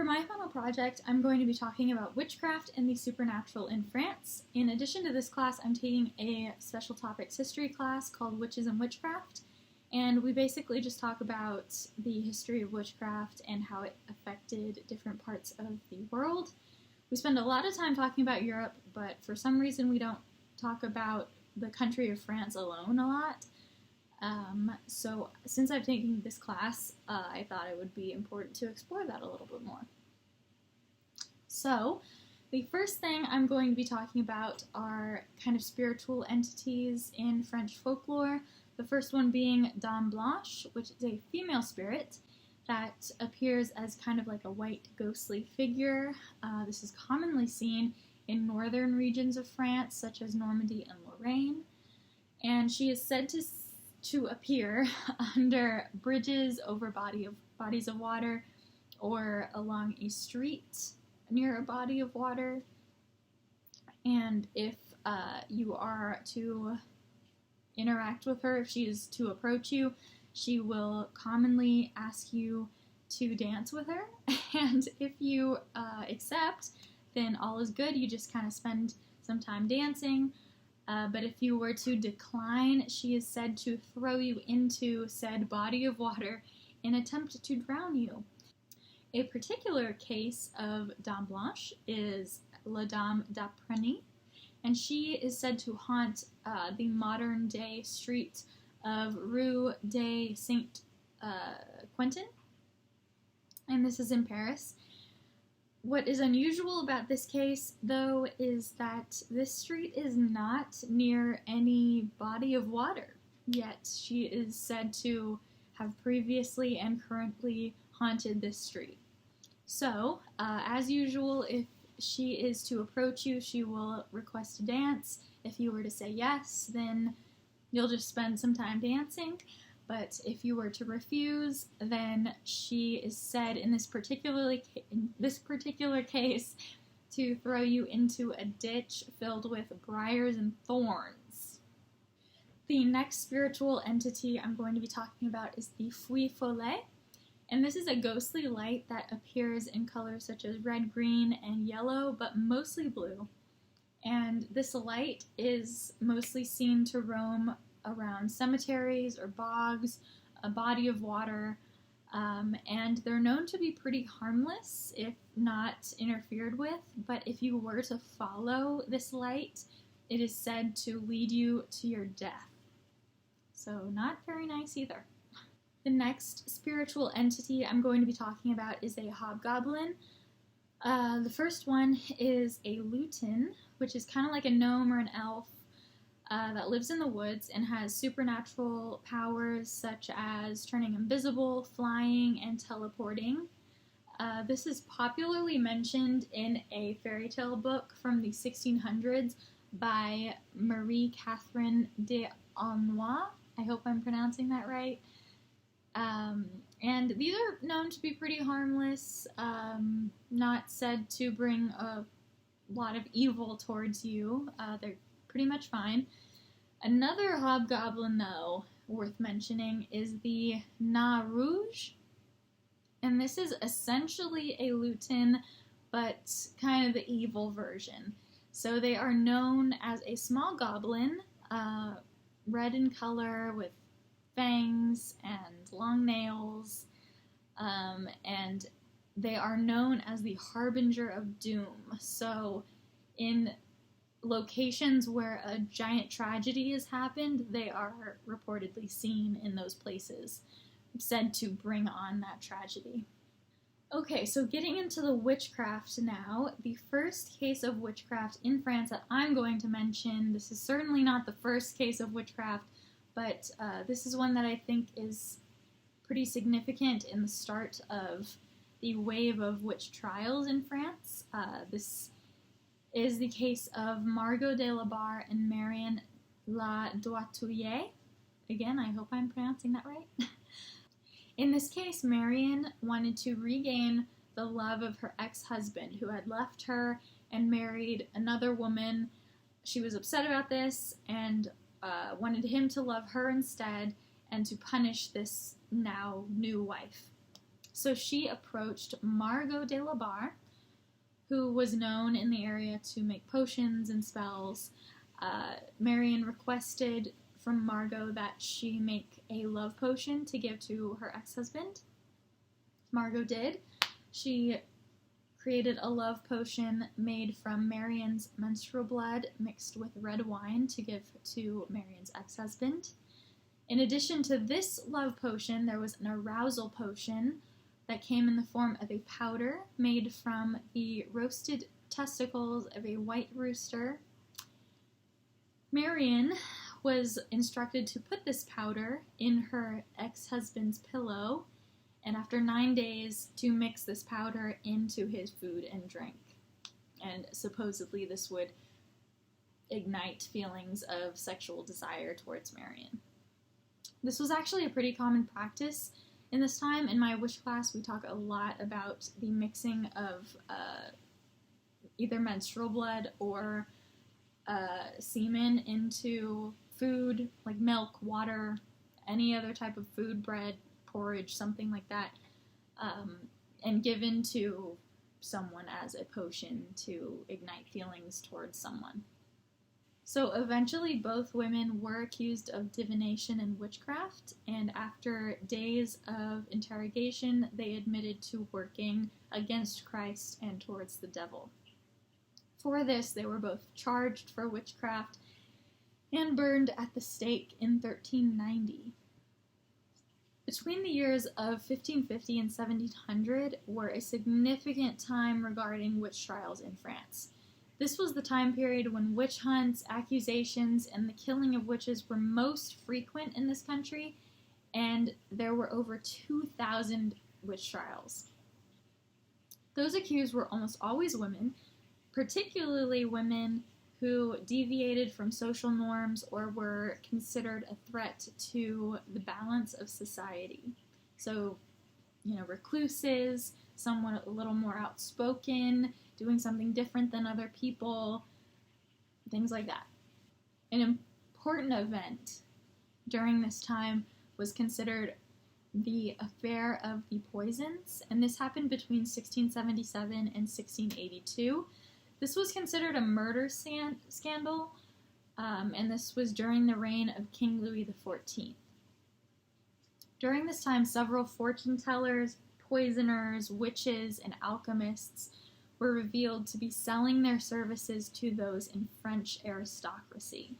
For my final project, I'm going to be talking about witchcraft and the supernatural in France. In addition to this class, I'm taking a special topics history class called Witches and Witchcraft, and we basically just talk about the history of witchcraft and how it affected different parts of the world. We spend a lot of time talking about Europe, but for some reason we don't talk about the country of France alone a lot. So since I've taken this class, I thought it would be important to explore that a little bit more. So the first thing I'm going to be talking about are kind of spiritual entities in French folklore. The first one being Dame Blanche, which is a female spirit that appears as kind of like a white ghostly figure. This is commonly seen in northern regions of France, such as Normandy and Lorraine. And she is said to appear under bridges over bodies of water or along a street near a body of water. And if you are to interact with her, if she is to approach you, she will commonly ask you to dance with her. And if you accept, then all is good. You just kind of spend some time dancing. But if you were to decline, she is said to throw you into said body of water and attempt to drown you. A particular case of Dame Blanche is La Dame d'Apreny, and she is said to haunt the modern-day street of Rue de Saint-Quentin, and this is in Paris. What is unusual about this case, though, is that this street is not near any body of water, yet she is said to have previously and currently haunted this street. So, as usual, if she is to approach you, she will request to dance. If you were to say yes, then you'll just spend some time dancing. But if you were to refuse, then she is said in this particular case to throw you into a ditch filled with briars and thorns. The next spiritual entity I'm going to be talking about is the Feuille Follet, and this is a ghostly light that appears in colors such as red, green, and yellow, but mostly blue. And this light is mostly seen to roam around cemeteries or bogs, a body of water, and they're known to be pretty harmless if not interfered with, but if you were to follow this light, it is said to lead you to your death. So not very nice either. The next spiritual entity I'm going to be talking about is a hobgoblin. The first one is a lutin, which is kind of like a gnome or an elf, that lives in the woods and has supernatural powers such as turning invisible, flying, and teleporting. This is popularly mentioned in a fairy tale book from the 1600s by Marie Catherine d'Aulnoy. I hope I'm pronouncing that right. And these are known to be pretty harmless, not said to bring a lot of evil towards you. They're pretty much fine. Another hobgoblin, though, worth mentioning is the Nain Rouge, and this is essentially a lutin, but kind of the evil version. So they are known as a small goblin, red in color with fangs and long nails, and they are known as the harbinger of doom. So in locations where a giant tragedy has happened, they are reportedly seen in those places, said to bring on that tragedy. Okay, so getting into the witchcraft now, the first case of witchcraft in France that I'm going to mention, this is certainly not the first case of witchcraft, but this is one that I think is pretty significant in the start of the wave of witch trials in France. This is the case of Margot de la Barre and Marion La Doitouille. Again, I hope I'm pronouncing that right. In this case, Marion wanted to regain the love of her ex-husband who had left her and married another woman. She was upset about this and wanted him to love her instead and to punish this now new wife. So she approached Margot de la Barre, who was known in the area to make potions and spells. Marion requested from Margot that she make a love potion to give to her ex-husband. Margot did. She created a love potion made from Marion's menstrual blood mixed with red wine to give to Marion's ex-husband. In addition to this love potion, there was an arousal potion that came in the form of a powder made from the roasted testicles of a white rooster. Marion was instructed to put this powder in her ex-husband's pillow, and after 9 days to mix this powder into his food and drink. And supposedly this would ignite feelings of sexual desire towards Marion. This was actually a pretty common practice in this time. In my witch class, we talk a lot about the mixing of either menstrual blood or semen into food, like milk, water, any other type of food, bread, porridge, something like that, and given to someone as a potion to ignite feelings towards someone. So eventually both women were accused of divination and witchcraft, and after days of interrogation, they admitted to working against Christ and towards the devil. For this, they were both charged for witchcraft and burned at the stake in 1390. Between the years of 1550 and 1700 were a significant time regarding witch trials in France. This was the time period when witch hunts, accusations, and the killing of witches were most frequent in this country, and there were over 2,000 witch trials. Those accused were almost always women, particularly women who deviated from social norms or were considered a threat to the balance of society. So, recluses, someone a little more outspoken, doing something different than other people, things like that. An important event during this time was considered the Affair of the Poisons, and this happened between 1677 and 1682. This was considered a murder scandal, and this was during the reign of King Louis XIV. During this time, several fortune tellers, poisoners, witches, and alchemists were revealed to be selling their services to those in French aristocracy.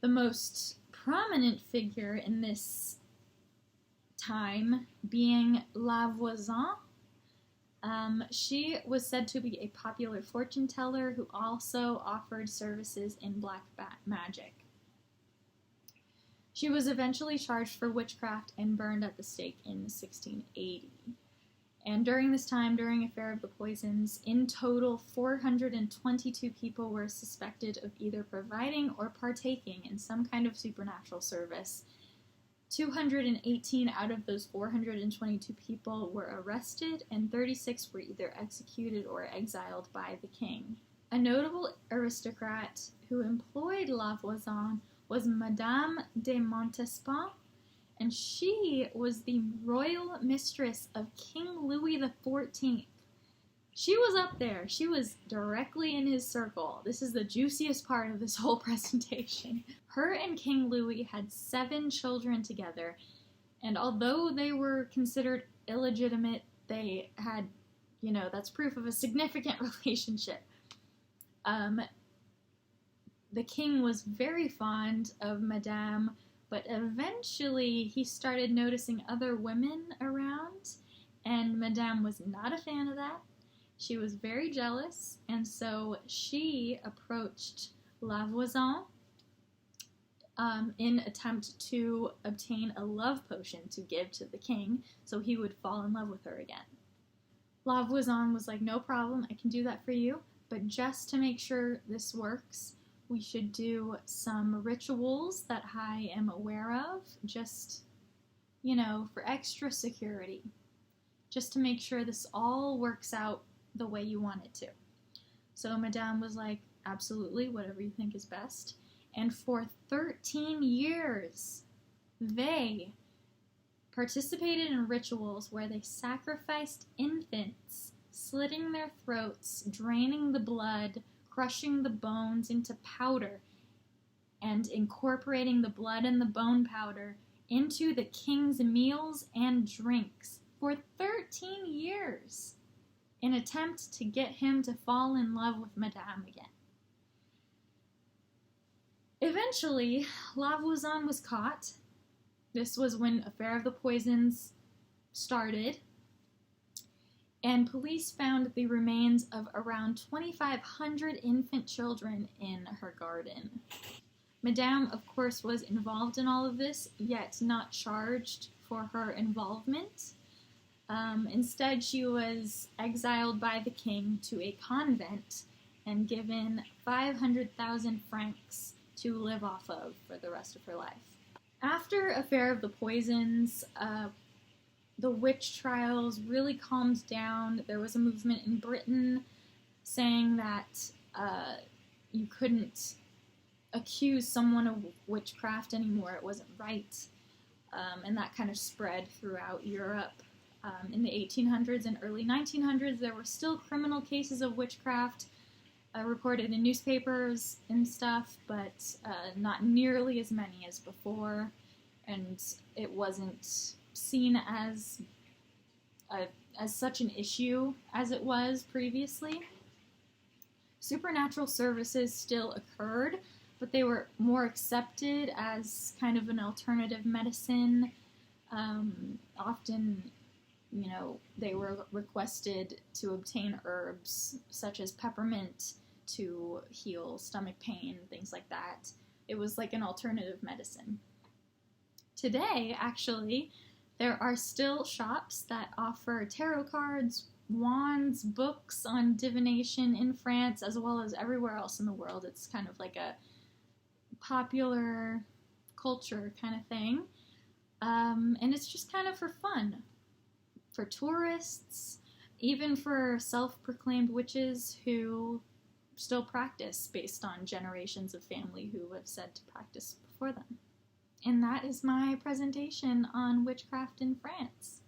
The most prominent figure in this time being La Voisin. She was said to be a popular fortune teller who also offered services in black magic. She was eventually charged for witchcraft and burned at the stake in 1680. And during this time, during Affair of the Poisons, in total 422 people were suspected of either providing or partaking in some kind of supernatural service. 218 out of those 422 people were arrested, and 36 were either executed or exiled by the king. A notable aristocrat who employed La Voisin was Madame de Montespan, and she was the royal mistress of King Louis XIV. She was up there. She was directly in his circle. This is the juiciest part of this whole presentation. Her and King Louis had 7 children together, and although they were considered illegitimate, they had, that's proof of a significant relationship. The king was very fond of Madame, but eventually he started noticing other women around, and Madame was not a fan of that. She was very jealous, and so she approached La Voisin in attempt to obtain a love potion to give to the king so he would fall in love with her again. La Voisin was like, no problem, I can do that for you, but just to make sure this works, we should do some rituals that I am aware of, just, for extra security, just to make sure this all works out the way you want it to. So Madame was like, absolutely, whatever you think is best. And for 13 years, they participated in rituals where they sacrificed infants, slitting their throats, draining the blood, crushing the bones into powder, and incorporating the blood and the bone powder into the king's meals and drinks for 13 years in an attempt to get him to fall in love with Madame again. Eventually, La Voisin was caught. This was when Affair of the Poisons started, and police found the remains of around 2,500 infant children in her garden. Madame, of course, was involved in all of this, yet not charged for her involvement. Instead, she was exiled by the king to a convent and given 500,000 francs to live off of for the rest of her life. After Affair of the Poisons, the witch trials really calmed down. There was a movement in Britain saying that you couldn't accuse someone of witchcraft anymore. It wasn't right. And that kind of spread throughout Europe. In the 1800s and early 1900s, there were still criminal cases of witchcraft reported in newspapers and stuff, but not nearly as many as before, and it wasn't seen as such an issue as it was previously. Supernatural services still occurred, but they were more accepted as kind of an alternative medicine. Often, they were requested to obtain herbs such as peppermint to heal stomach pain, things like that. It was like an alternative medicine. Today, actually, there are still shops that offer tarot cards, wands, books on divination in France, as well as everywhere else in the world. It's kind of like a popular culture kind of thing. And it's just kind of for fun. For tourists, even for self-proclaimed witches who still practice based on generations of family who have said to practice before them. And that is my presentation on witchcraft in France.